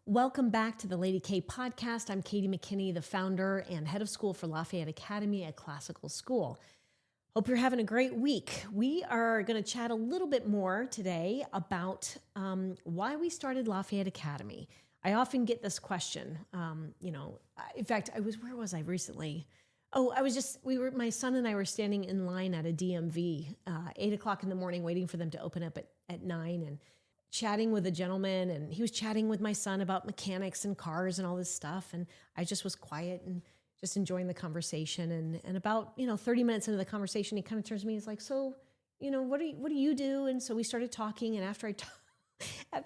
Welcome back to the LadyK Podcast. I'm Katy McKinney, the founder and head of school for Lafayette Academy, a classical school. Hope you're having a great week. We are going to chat a little bit more today about why we started Lafayette Academy. I often get this question. In fact, where was I recently? My son and I were standing in line at a DMV, 8 o'clock in the morning, waiting for them to open up at 9, and chatting with a gentleman, and he was chatting with my son about mechanics and cars and all this stuff. And I just was quiet and just enjoying the conversation. And about, 30 minutes into the conversation, he kind of turns to me, he's like, so, what do you do? And so we started talking. And after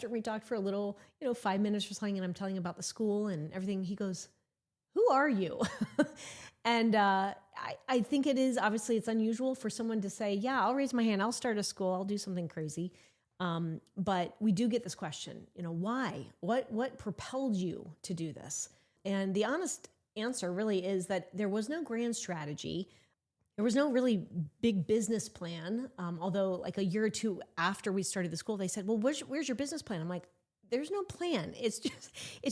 we talked for a little, 5 minutes or something, and I'm telling him about the school and everything, he goes, who are you? And I think obviously it's unusual for someone to say, yeah, I'll raise my hand. I'll start a school. I'll do something crazy. But we do get this question, why? What propelled you to do this? And the honest answer really is that there was no grand strategy. There was no really big business plan. Although like a year or two after we started the school, they said, well, where's your business plan? I'm like, there's no plan. It's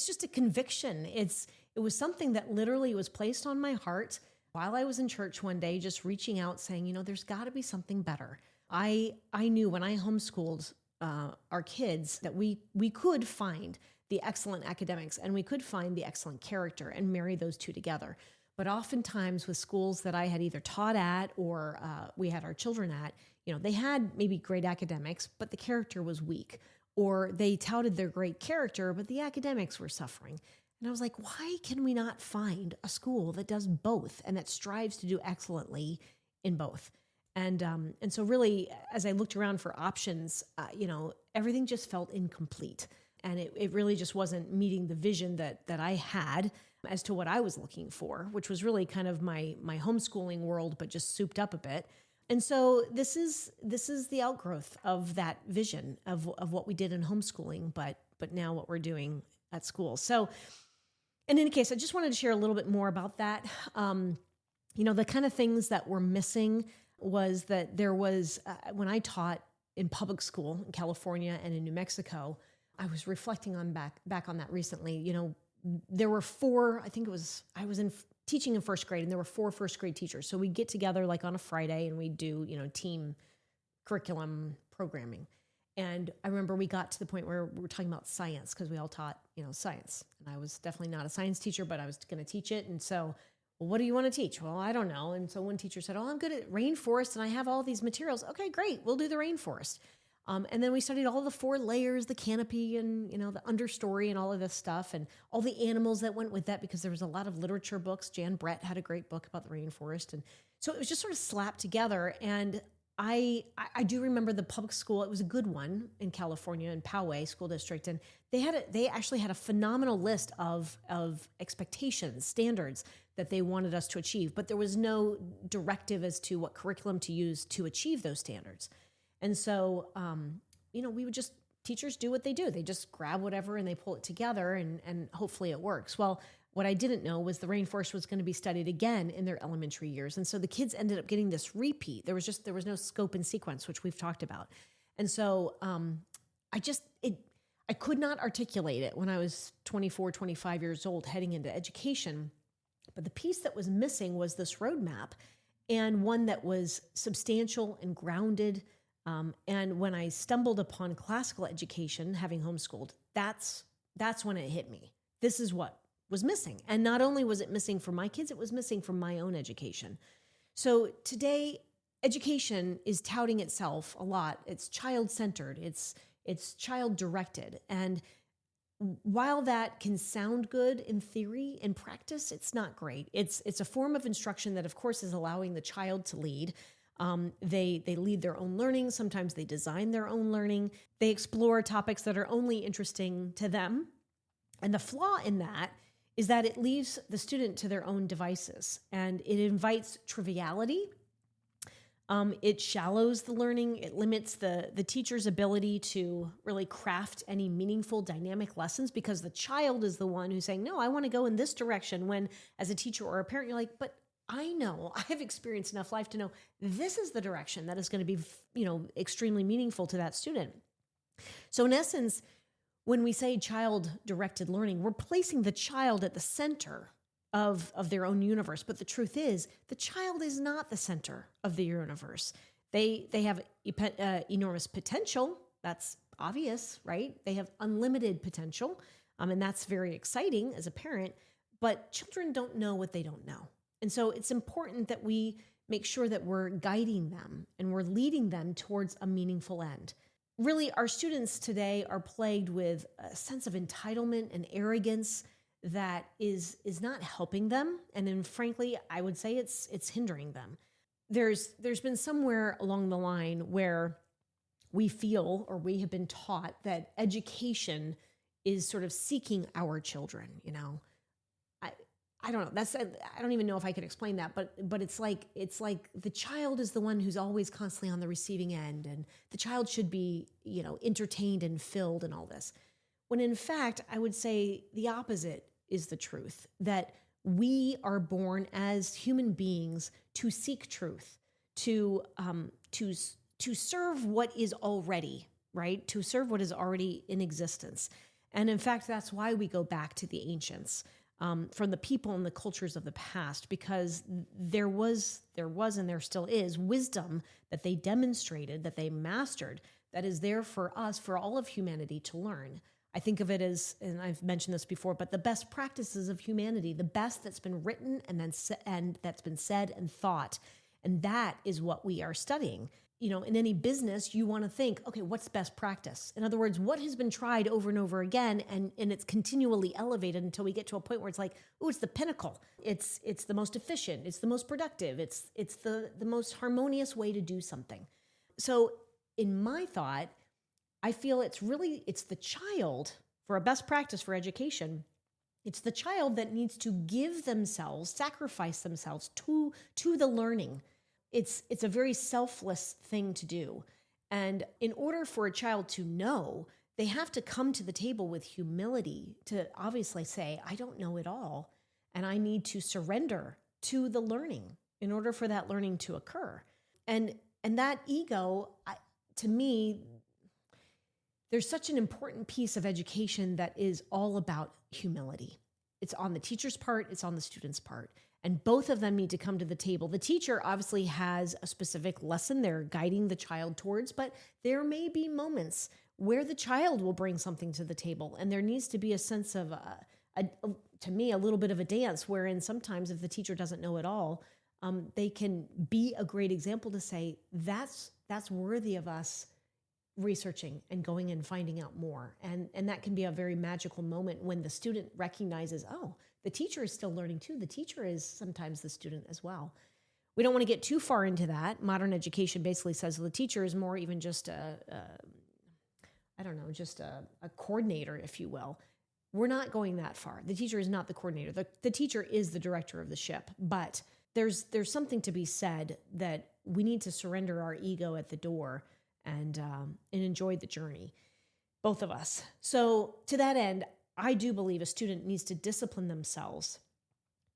just a conviction. It was something that literally was placed on my heart while I was in church one day, just reaching out saying, there's got to be something better. I knew when I homeschooled our kids that we could find the excellent academics and we could find the excellent character and marry those two together. But oftentimes with schools that I had either taught at or we had our children at, they had maybe great academics, but the character was weak. Or they touted their great character, but the academics were suffering. And I was like, why can we not find a school that does both and that strives to do excellently in both? And so really, as I looked around for options, everything just felt incomplete. And it really just wasn't meeting the vision that I had as to what I was looking for, which was really kind of my homeschooling world, but just souped up a bit. And so this is the outgrowth of that vision of what we did in homeschooling, but now what we're doing at school. So in any case, I just wanted to share a little bit more about that. The kind of things that were missing was that there was, when I taught in public school in California and in New Mexico, I was reflecting on back on that recently. There were I was teaching in first grade, and there were 4 first grade teachers. So we get together like on a Friday and we do, team curriculum programming. And I remember we got to the point where we were talking about science because we all taught, science. And I was definitely not a science teacher, but I was going to teach it. And so, well, what do you want to teach? Well, I don't know. And so one teacher said, oh, I'm good at rainforest and I have all these materials. Okay, great. We'll do the rainforest. And then we studied all the 4 layers, the canopy and, the understory and all of this stuff and all the animals that went with that because there was a lot of literature books. Jan Brett had a great book about the rainforest. And so it was just sort of slapped together. And I do remember the public school. It was a good one in California in Poway School District. And they actually had a phenomenal list of expectations, standards that they wanted us to achieve. But there was no directive as to what curriculum to use to achieve those standards. And so, teachers do what they do. They just grab whatever and they pull it together and hopefully it works. Well, what I didn't know was the rainforest was going to be studied again in their elementary years. And so the kids ended up getting this repeat. There was no scope and sequence, which we've talked about. And so I could not articulate it when I was 24, 25 years old heading into education. But the piece that was missing was this roadmap and one that was substantial and grounded. And when I stumbled upon classical education, having homeschooled, that's when it hit me. This is what was missing. And not only was it missing for my kids, it was missing from my own education. So today, education is touting itself a lot. It's child-centered. It's child-directed. And while that can sound good in theory, in practice, it's not great. It's a form of instruction that, of course, is allowing the child to lead. They lead their own learning. Sometimes they design their own learning. They explore topics that are only interesting to them. And the flaw in that is that it leaves the student to their own devices and it invites triviality. It shallows the learning. It limits the teacher's ability to really craft any meaningful dynamic lessons because the child is the one who's saying, no, I want to go in this direction, when as a teacher or a parent, you're like, but I have experienced enough life to know this is the direction that is going to be, extremely meaningful to that student. So in essence, when we say child-directed learning, we're placing the child at the center of their own universe. But the truth is, the child is not the center of the universe. They have enormous potential. That's obvious, right? They have unlimited potential. And that's very exciting as a parent. But children don't know what they don't know. And so it's important that we make sure that we're guiding them and we're leading them towards a meaningful end. Really, our students today are plagued with a sense of entitlement and arrogance that is not helping them. And then frankly, I would say it's hindering them. There's been somewhere along the line where we feel, or we have been taught, that education is sort of seeking our children, you know. I don't know. I don't even know if I could explain that, but it's like the child is the one who's always constantly on the receiving end, and the child should be, you know, entertained and filled and all this. When in fact, I would say the opposite is the truth, that we are born as human beings to seek truth, to serve what is already, right? To serve what is already in existence. And in fact, that's why we go back to the ancients, from the people and the cultures of the past, because there was and there still is wisdom that they demonstrated, that they mastered, that is there for us, for all of humanity to learn. I think of it as, and I've mentioned this before, but the best practices of humanity, the best that's been written and that's been said and thought. And that is what we are studying. You know, in any business, you want to think, okay, what's best practice? In other words, what has been tried over and over again, and it's continually elevated until we get to a point where it's like, oh, it's the pinnacle. It's the most efficient. It's the most productive. It's the most harmonious way to do something. So in my thought, I feel it's the child, for a best practice for education, it's the child that needs to give themselves, sacrifice themselves to the learning. It's a very selfless thing to do. And in order for a child to know, they have to come to the table with humility to obviously say, I don't know it all, and I need to surrender to the learning in order for that learning to occur. And that ego, to me, there's such an important piece of education that is all about humility. It's on the teacher's part, it's on the student's part. And both of them need to come to the table. The teacher obviously has a specific lesson they're guiding the child towards, but there may be moments where the child will bring something to the table. And there needs to be a sense of, to me, a little bit of a dance, wherein sometimes if the teacher doesn't know it all, they can be a great example to say, that's worthy of us researching and going and finding out more. And that can be a very magical moment when the student recognizes, oh, the teacher is still learning too. The teacher is sometimes the student as well. We don't want to get too far into that. Modern education basically says the teacher is more even just a coordinator, if you will. We're not going that far. The teacher is not the coordinator. The teacher is the director of the ship. But there's something to be said that we need to surrender our ego at the door and enjoy the journey, both of us. So to that end, I do believe a student needs to discipline themselves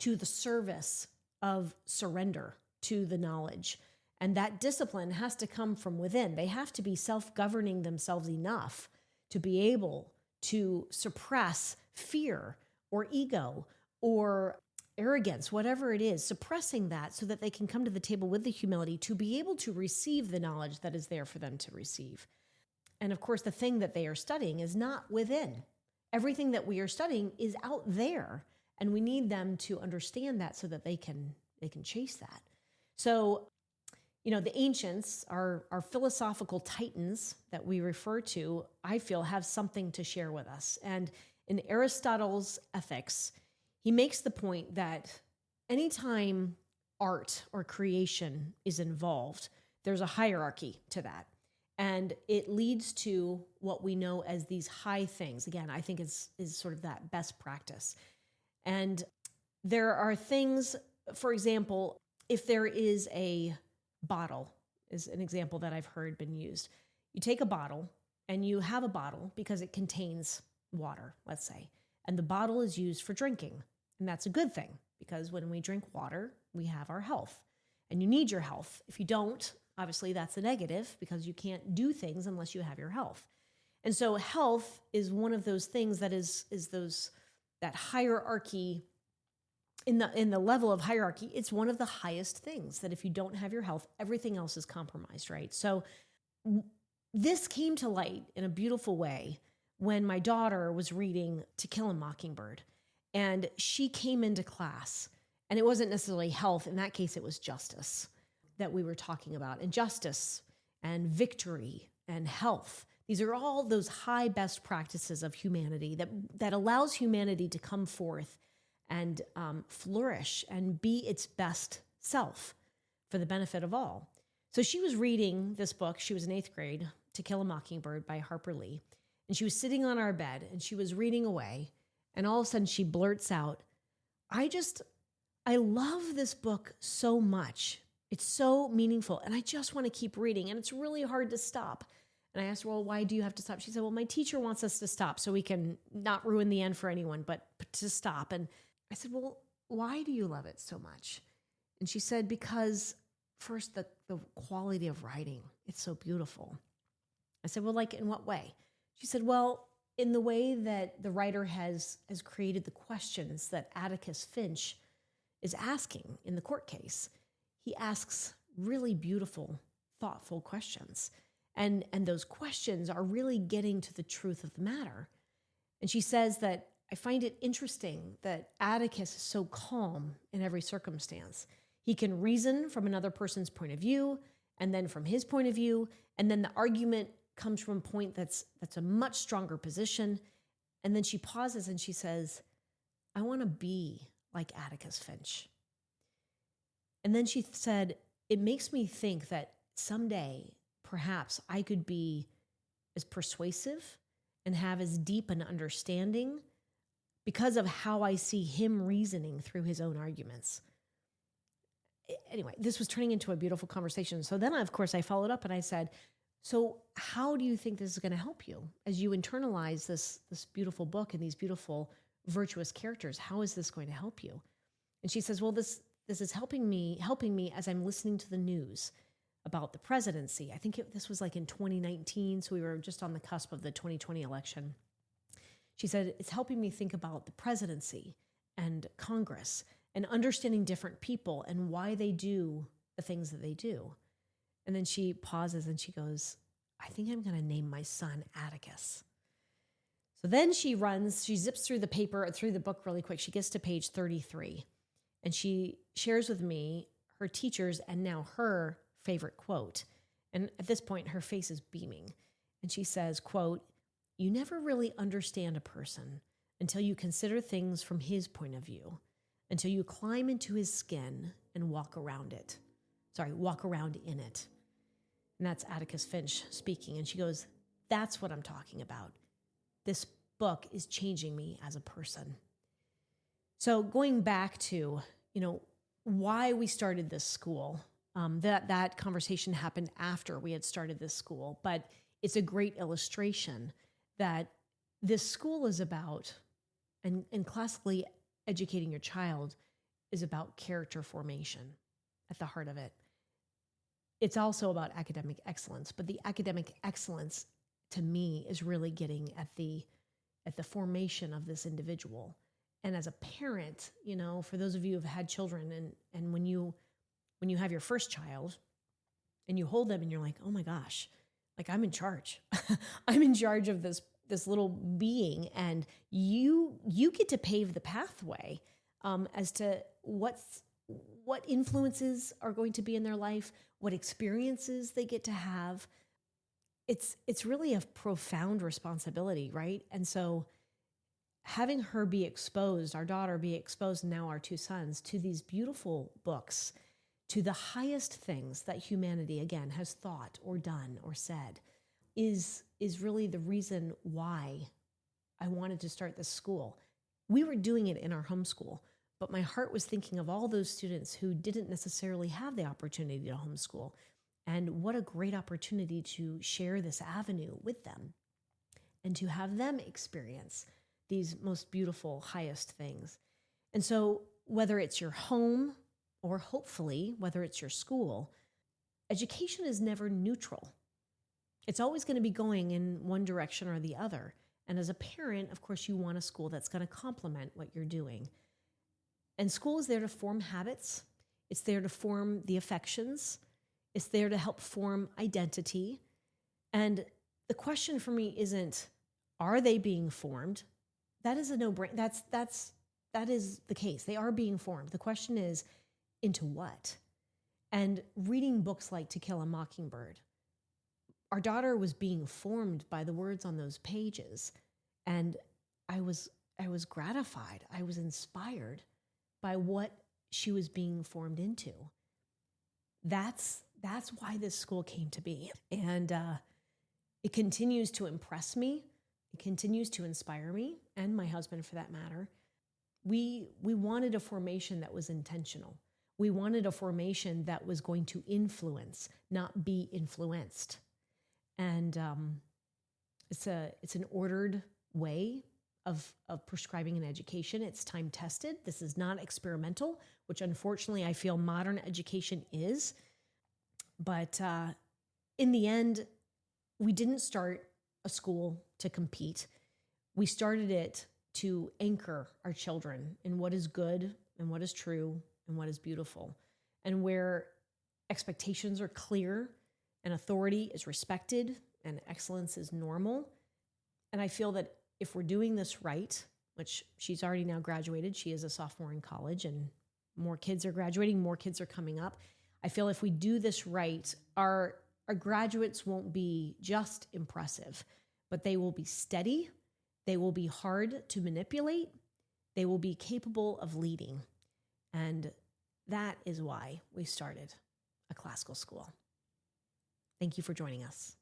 to the service of surrender to the knowledge. And that discipline has to come from within. They have to be self-governing themselves enough to be able to suppress fear or ego or arrogance, whatever it is, suppressing that so that they can come to the table with the humility to be able to receive the knowledge that is there for them to receive. And of course, the thing that they are studying is not within. Everything that we are studying is out there, and we need them to understand that so that they can chase that. So, you know, the ancients, our philosophical titans that we refer to, I feel have something to share with us. And in Aristotle's Ethics, he makes the point that anytime art or creation is involved, there's a hierarchy to that. And it leads to what we know as these high things. Again, I think is sort of that best practice. And there are things, for example, if there is a bottle, is an example that I've heard been used. You take a bottle and you have a bottle because it contains water, let's say, and the bottle is used for drinking. And that's a good thing because when we drink water, we have our health. And you need your health. If you don't, obviously that's a negative because you can't do things unless you have your health. And so health is one of those things that is that hierarchy in the level of hierarchy. It's one of the highest things that if you don't have your health, everything else is compromised, right? So this came to light in a beautiful way when my daughter was reading To Kill a Mockingbird, and she came into class, and it wasn't necessarily health. In that case, it was justice that we were talking about, and justice and victory and health. These are all those high best practices of humanity that allows humanity to come forth and flourish and be its best self for the benefit of all. So she was reading this book. She was in 8th grade, To Kill a Mockingbird by Harper Lee. And she was sitting on our bed and she was reading away. And all of a sudden she blurts out, I love this book so much. It's so meaningful. And I just want to keep reading. And it's really hard to stop. And I asked her, well, why do you have to stop? She said, well, my teacher wants us to stop so we can not ruin the end for anyone, but to stop. And I said, well, why do you love it so much? And she said, because first, the quality of writing, it's so beautiful. I said, well, like in what way? She said, well, in the way that the writer has created the questions that Atticus Finch is asking in the court case. He asks really beautiful, thoughtful questions. And those questions are really getting to the truth of the matter. And she says that I find it interesting that Atticus is so calm in every circumstance. He can reason from another person's point of view, and then from his point of view, and then the argument comes from a point that's a much stronger position. And then she pauses and she says, I want to be like Atticus Finch. And then she said, it makes me think that someday, perhaps I could be as persuasive and have as deep an understanding because of how I see him reasoning through his own arguments. Anyway, this was turning into a beautiful conversation. So then, of course, I followed up and I said, so how do you think this is going to help you as you internalize this beautiful book and these beautiful virtuous characters? How is this going to help you? And she says, well, this is helping me as I'm listening to the news about the presidency. I think this was like in 2019, so we were just on the cusp of the 2020 election. She said, it's helping me think about the presidency and Congress and understanding different people and why they do the things that they do. And then she pauses and she goes, I think I'm going to name my son Atticus. So then she zips through the book really quick. She gets to page 33 and she shares with me her teacher's and now her favorite quote. And at this point, her face is beaming. And she says, quote, you never really understand a person until you consider things from his point of view, until you climb into his skin and walk around in it. And that's Atticus Finch speaking. And she goes, that's what I'm talking about. This book is changing me as a person. So going back to, why we started this school, that conversation happened after we had started this school, but it's a great illustration that this school is about, and classically educating your child is about character formation at the heart of it. It's also about academic excellence, but the academic excellence to me is really getting at the formation of this individual. And as a parent, for those of you who've had children and when you have your first child and you hold them and you're like, oh my gosh, like I'm in charge. I'm in charge of this little being, and you get to pave the pathway as to what influences are going to be in their life, what experiences they get to have. It's really a profound responsibility, right? And so having her be exposed, our daughter be exposed, now our two sons, to these beautiful books, to the highest things that humanity, again, has thought or done or said, is really the reason why I wanted to start this school. We were doing it in our homeschool, but my heart was thinking of all those students who didn't necessarily have the opportunity to homeschool. And what a great opportunity to share this avenue with them and to have them experience these most beautiful, highest things. And so whether it's your home or hopefully whether it's your school, education is never neutral. It's always going to be going in one direction or the other. And as a parent, of course, you want a school that's going to complement what you're doing. And school is there to form habits. It's there to form the affections. It's there to help form identity. And the question for me isn't, are they being formed? That is a no-brainer. That is the case. They are being formed. The question is, into what? And reading books like To Kill a Mockingbird, our daughter was being formed by the words on those pages. And I was gratified. I was inspired by what she was being formed into. That's why this school came to be. And it continues to impress me. It continues to inspire me, and my husband for that matter. We wanted a formation that was intentional. We wanted a formation that was going to influence, not be influenced. And it's an ordered way of prescribing an education. It's time tested. This is not experimental, which unfortunately I feel modern education is. But in the end, we didn't start a school to compete. We started it to anchor our children in what is good and what is true and what is beautiful, and where expectations are clear and authority is respected and excellence is normal. And I feel that if we're doing this right, which she's already now graduated, she is a sophomore in college, and more kids are graduating, more kids are coming up. I feel if we do this right, our graduates won't be just impressive, but they will be steady. They will be hard to manipulate. They will be capable of leading. And that is why we started a classical school. Thank you for joining us.